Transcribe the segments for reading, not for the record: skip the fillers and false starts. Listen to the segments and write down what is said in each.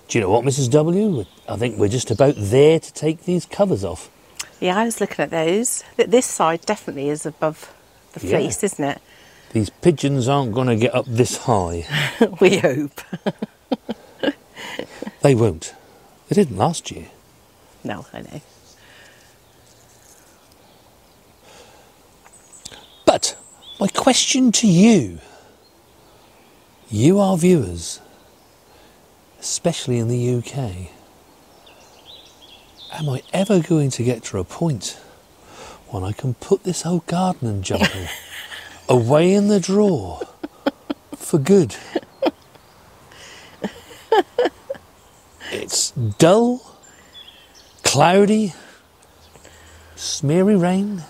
Do you know what, Mrs. W? I think we're just about there to take these covers off. Yeah, I was looking at those. This side definitely is above the fleece, isn't it? These pigeons aren't going to get up this high. We hope. They won't. They didn't last year. No, I know. But my question to you, our viewers, especially in the UK, am I ever going to get to a point when I can put this old gardening jumper away in the drawer for good? It's dull, cloudy, smeary rain.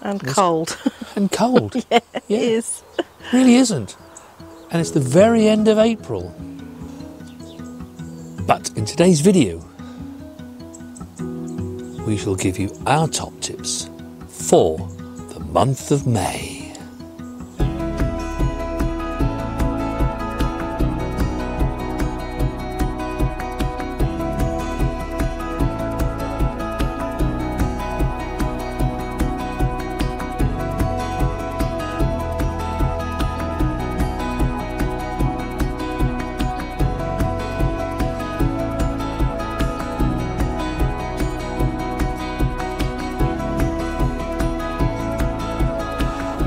And cold. And cold. Yeah, it is. Really isn't. And it's the very end of April. But in today's video, we shall give you our top tips for the month of May.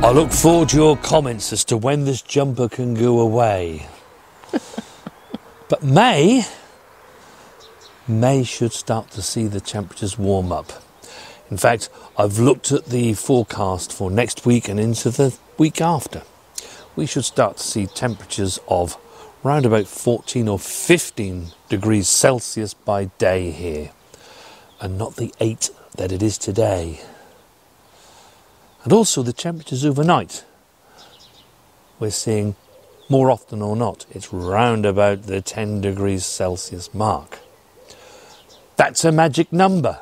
I look forward to your comments as to when this jumper can go away. But May should start to see the temperatures warm up. In fact, I've looked at the forecast for next week and into the week after. We should start to see temperatures of around about 14 or 15 degrees Celsius by day here, and not the 8 that it is today. And also the temperatures overnight, we're seeing more often or not, it's round about the 10 degrees Celsius mark. That's a magic number,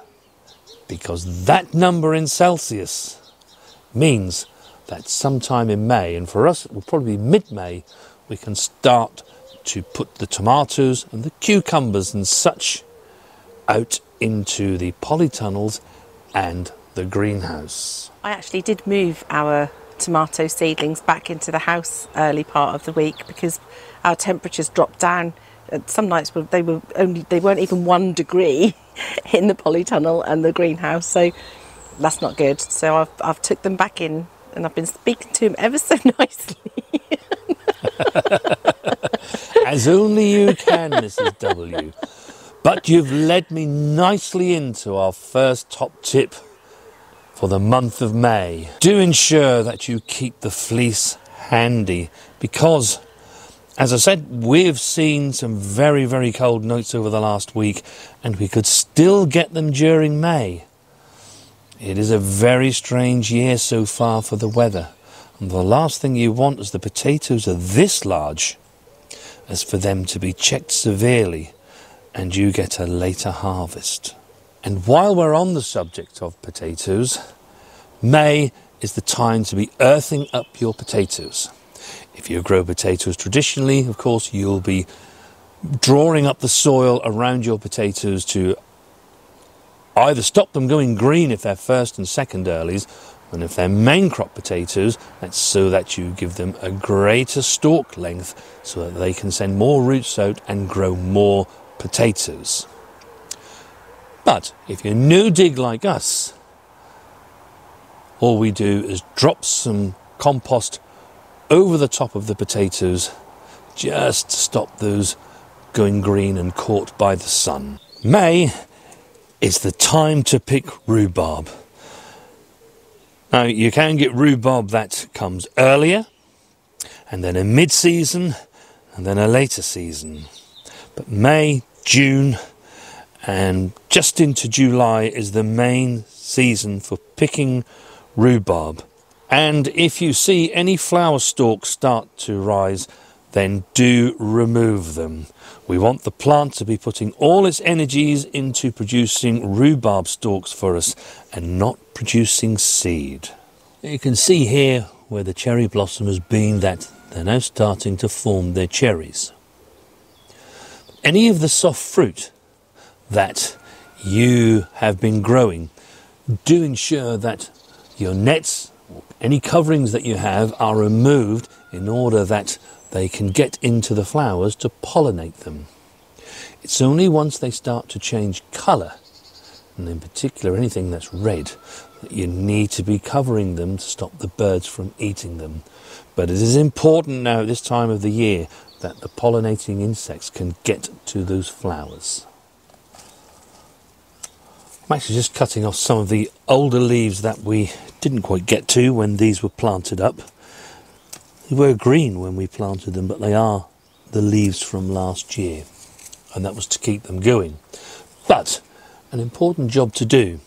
because that number in Celsius means that sometime in May, and for us it will probably be mid-May, we can start to put the tomatoes and the cucumbers and such out into the polytunnels and the greenhouse. I actually did move our tomato seedlings back into the house early part of the week because our temperatures dropped down. Some nights they weren't even 1 degree in the polytunnel and the greenhouse, so that's not good. So I've took them back in, and I've been speaking to them ever so nicely. As only you can, Mrs. W. But you've led me nicely into our first top tip for the month of May. Do ensure that you keep the fleece handy, because, as I said, we've seen some very, very cold nights over the last week, and we could still get them during May. It is a very strange year so far for the weather, and the last thing you want as the potatoes are this large is for them to be checked severely and you get a later harvest. And while we're on the subject of potatoes, May is the time to be earthing up your potatoes. If you grow potatoes traditionally, of course, you'll be drawing up the soil around your potatoes to either stop them going green if they're first and second earlies, and if they're main crop potatoes, that's so that you give them a greater stalk length so that they can send more roots out and grow more potatoes. But if you're no dig like us, all we do is drop some compost over the top of the potatoes just to stop those going green and caught by the sun. May is the time to pick rhubarb. Now, you can get rhubarb that comes earlier, and then a mid-season, and then a later season. But May, June, and just into July is the main season for picking rhubarb. And if you see any flower stalks start to rise, then do remove them. We want the plant to be putting all its energies into producing rhubarb stalks for us and not producing seed. You can see here where the cherry blossom has been that they're now starting to form their cherries. any of the soft fruit that you have been growing, do ensure that your nets, any coverings that you have, are removed in order that they can get into the flowers to pollinate them. It's only once they start to change colour, and in particular anything that's red, that you need to be covering them to stop the birds from eating them. But it is important now at this time of the year that the pollinating insects can get to those flowers. I'm actually just cutting off some of the older leaves that we didn't quite get to when these were planted up. They were green when we planted them, but they are the leaves from last year, and that was to keep them going. But an important job to do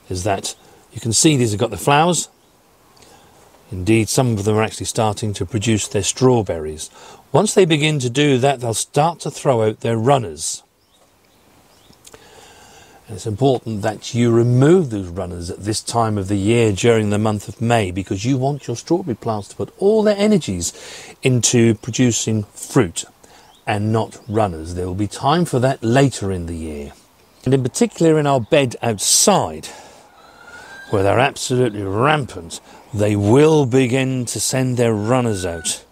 is that you can see these have got the flowers. Indeed, some of them are actually starting to produce their strawberries. Once they begin to do that, they'll start to throw out their runners. And it's important that you remove those runners at this time of the year during the month of May, because you want your strawberry plants to put all their energies into producing fruit and not runners. There will be time for that later in the year. And in particular in our bed outside, where they're absolutely rampant, they will begin to send their runners out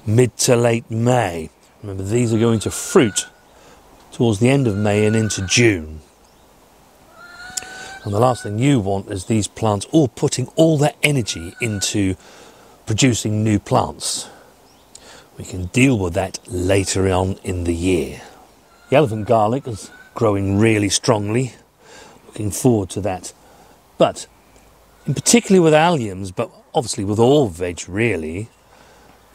mid to late May. Remember, these are going to fruit towards the end of May and into June. And the last thing you want is these plants all putting all their energy into producing new plants. We can deal with that later on in the year. The elephant garlic is growing really strongly. Looking forward to that. But in particular with alliums, but obviously with all veg really,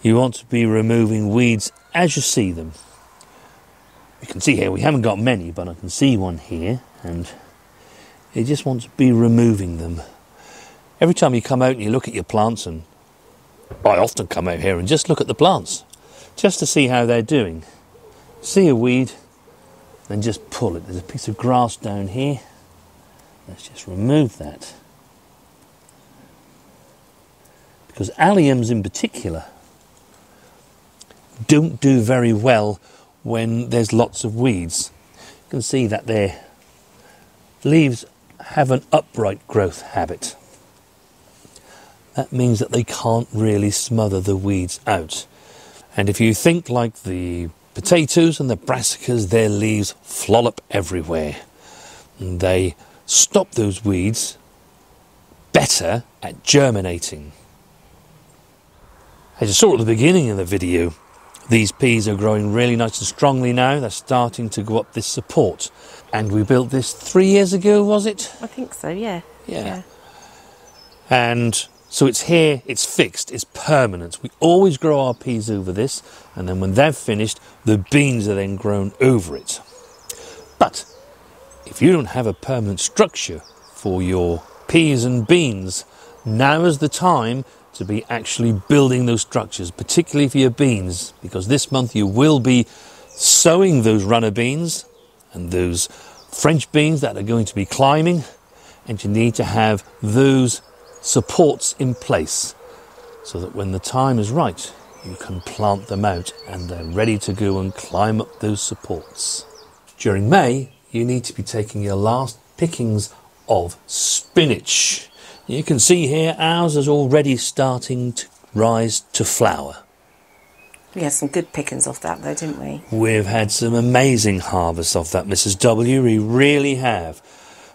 you want to be removing weeds as you see them. You can see here we haven't got many, but I can see one here, and you just want to be removing them. Every time you come out and you look at your plants, and I often come out here and just look at the plants, just to see how they're doing. See a weed, then just pull it. There's a piece of grass down here. Let's just remove that. Because alliums in particular don't do very well when there's lots of weeds. You can see that their leaves have an upright growth habit. That means that they can't really smother the weeds out. And if you think like the potatoes and the brassicas, their leaves flollop everywhere. And they stop those weeds better at germinating. As you saw at the beginning of the video, these peas are growing really nice and strongly now. They're starting to go up this support. And we built this 3 years ago, was it? I think so, yeah. Yeah. And so it's here, it's fixed, it's permanent. We always grow our peas over this, and then when they're finished, the beans are then grown over it. But if you don't have a permanent structure for your peas and beans, now is the time to be actually building those structures, particularly for your beans, because this month you will be sowing those runner beans and those French beans that are going to be climbing, and you need to have those supports in place so that when the time is right, you can plant them out and they're ready to go and climb up those supports. During May, you need to be taking your last pickings of spinach. You can see here ours is already starting to rise to flower. We had some good pickings off that though, didn't we? We've had some amazing harvests of that, Mrs. W. We really have.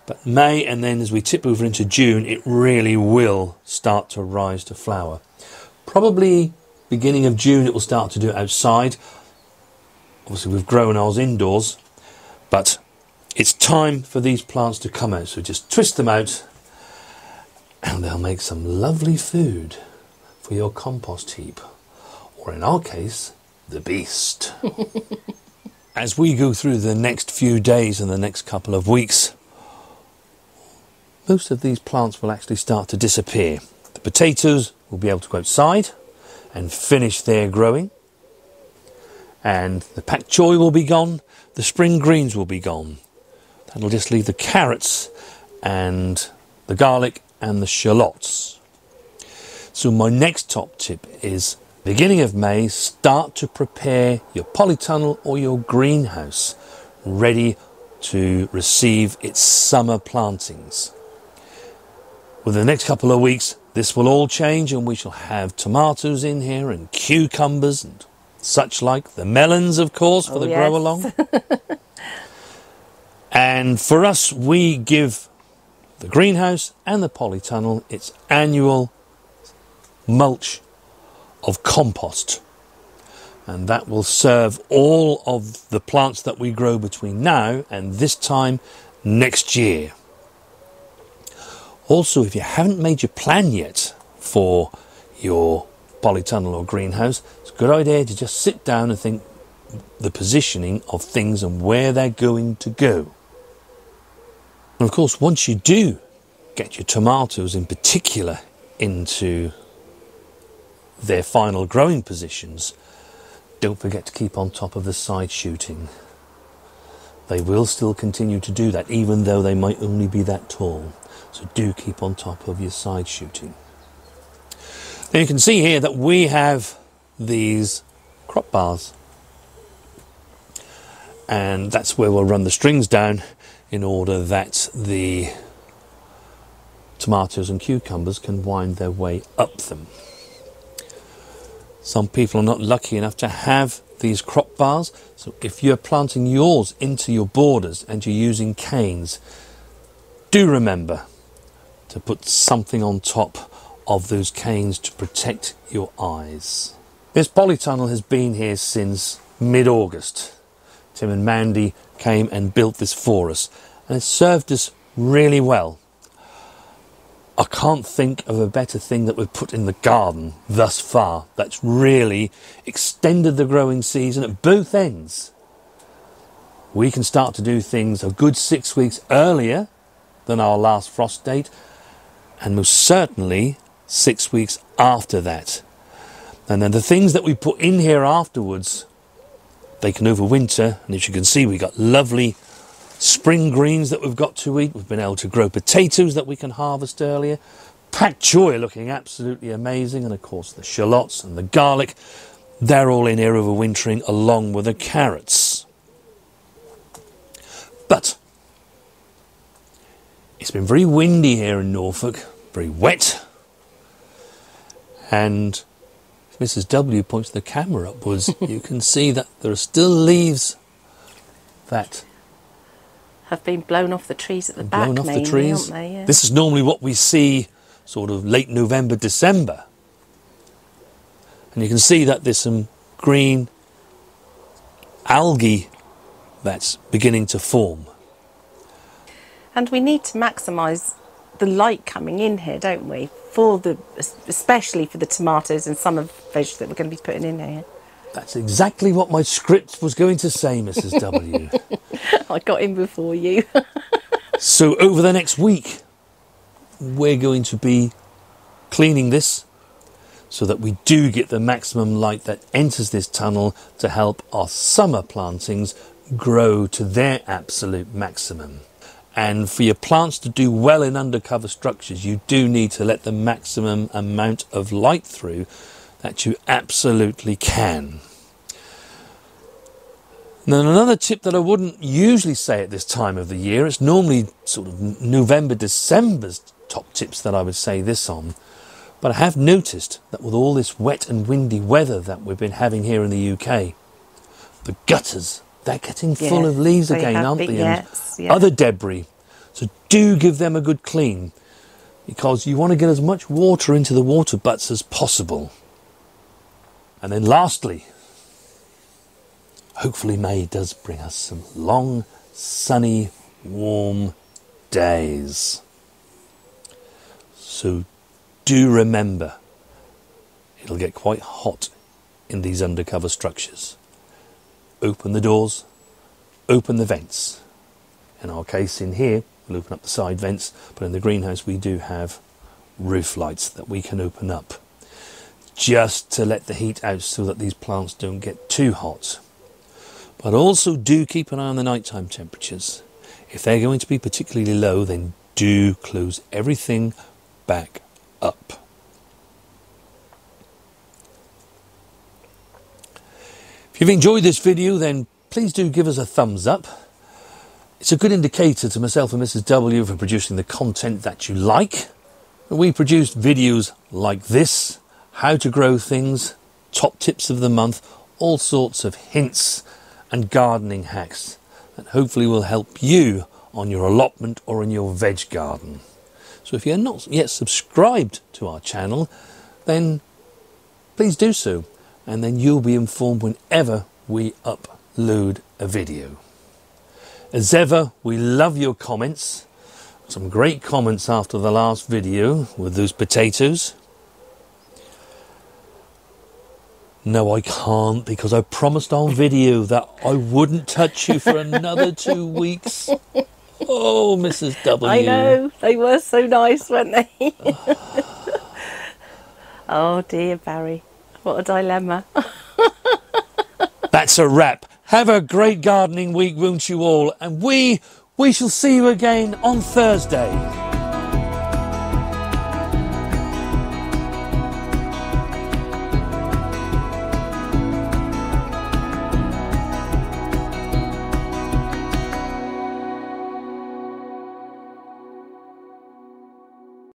But May, and then as we tip over into June, it really will start to rise to flower. Probably beginning of June it will start to do it outside. Obviously we've grown ours indoors, but it's time for these plants to come out. So just twist them out and they'll make some lovely food for your compost heap. Or in our case, the beast. As we go through the next few days and the next couple of weeks, most of these plants will actually start to disappear. The potatoes will be able to go outside and finish their growing. And the pak choi will be gone. The spring greens will be gone. That'll just leave the carrots and the garlic and the shallots. So my next top tip is Beginning of May, start to prepare your polytunnel or your greenhouse ready to receive its summer plantings. Within the next couple of weeks, this will all change and we shall have tomatoes in here and cucumbers and such like. The melons, of course, for the grow along. And for us, we give the greenhouse and the polytunnel its annual mulch of compost. And that will serve all of the plants that we grow between now and this time next year. Also, if you haven't made your plan yet for your polytunnel or greenhouse, it's a good idea to just sit down and think the positioning of things and where they're going to go. And of course, once you do get your tomatoes in particular into their final growing positions, don't forget to keep on top of the side shooting. They will still continue to do that, even though they might only be that tall. So do keep on top of your side shooting. Now you can see here that we have these crop bars. And that's where we'll run the strings down in order that the tomatoes and cucumbers can wind their way up them. Some people are not lucky enough to have these crop bars, so if you're planting yours into your borders and you're using canes, do remember to put something on top of those canes to protect your eyes. This polytunnel has been here since mid-August. Tim and Mandy came and built this for us, and it's served us really well. I can't think of a better thing that we've put in the garden thus far that's really extended the growing season at both ends. We can start to do things a good 6 weeks earlier than our last frost date, and most certainly 6 weeks after that. And then the things that we put in here afterwards, they can overwinter, and as you can see, we've got lovely spring greens that we've got to eat. We've been able to grow potatoes that we can harvest earlier. Pak choy looking absolutely amazing, and of course the shallots and the garlic, they're all in here overwintering along with the carrots. But it's been very windy here in Norfolk, very wet, and if Mrs. W points the camera upwards, you can see that there are still leaves that have been blown off the trees at the back, blown off mainly, the trees. aren't they? Yeah. This is normally what we see sort of late November, December. And you can see that there's some green algae that's beginning to form. And we need to maximise the light coming in here, don't we? Especially for the tomatoes and some of the veg that we're going to be putting in here. That's exactly what my script was going to say, Mrs. W. I got in before you. So over the next week, we're going to be cleaning this so that we do get the maximum light that enters this tunnel to help our summer plantings grow to their absolute maximum. And for your plants to do well in undercover structures, you do need to let the maximum amount of light through that you absolutely can. Now, another tip that I wouldn't usually say at this time of the year, it's normally sort of November, December's top tips that I would say this on, but I have noticed that with all this wet and windy weather that we've been having here in the UK, the gutters, they're getting full of leaves again, aren't they? Yes, and other debris. So do give them a good clean, because you want to get as much water into the water butts as possible. And then lastly, hopefully May does bring us some long, sunny, warm days. So do remember, it'll get quite hot in these undercover structures. Open the doors, open the vents. In our case in here, we'll open up the side vents, but in the greenhouse we do have roof lights that we can open up, just to let the heat out so that these plants don't get too hot. But also do keep an eye on the nighttime temperatures. If they're going to be particularly low, then do close everything back up. If you've enjoyed this video, then please do give us a thumbs up. It's a good indicator to myself and Mrs. W for producing the content that you like. We produce videos like this, how to grow things, top tips of the month, all sorts of hints and gardening hacks that hopefully will help you on your allotment or in your veg garden. So if you're not yet subscribed to our channel, then please do so, and then you'll be informed whenever we upload a video. As ever, we love your comments. Some great comments after the last video with those potatoes. No, I can't, because I promised on video that I wouldn't touch you for another 2 weeks. Oh, Mrs. W. I know, they were so nice, weren't they? Oh dear, Barry, what a dilemma. That's a wrap. Have a great gardening week, won't you all? And we shall see you again on Thursday.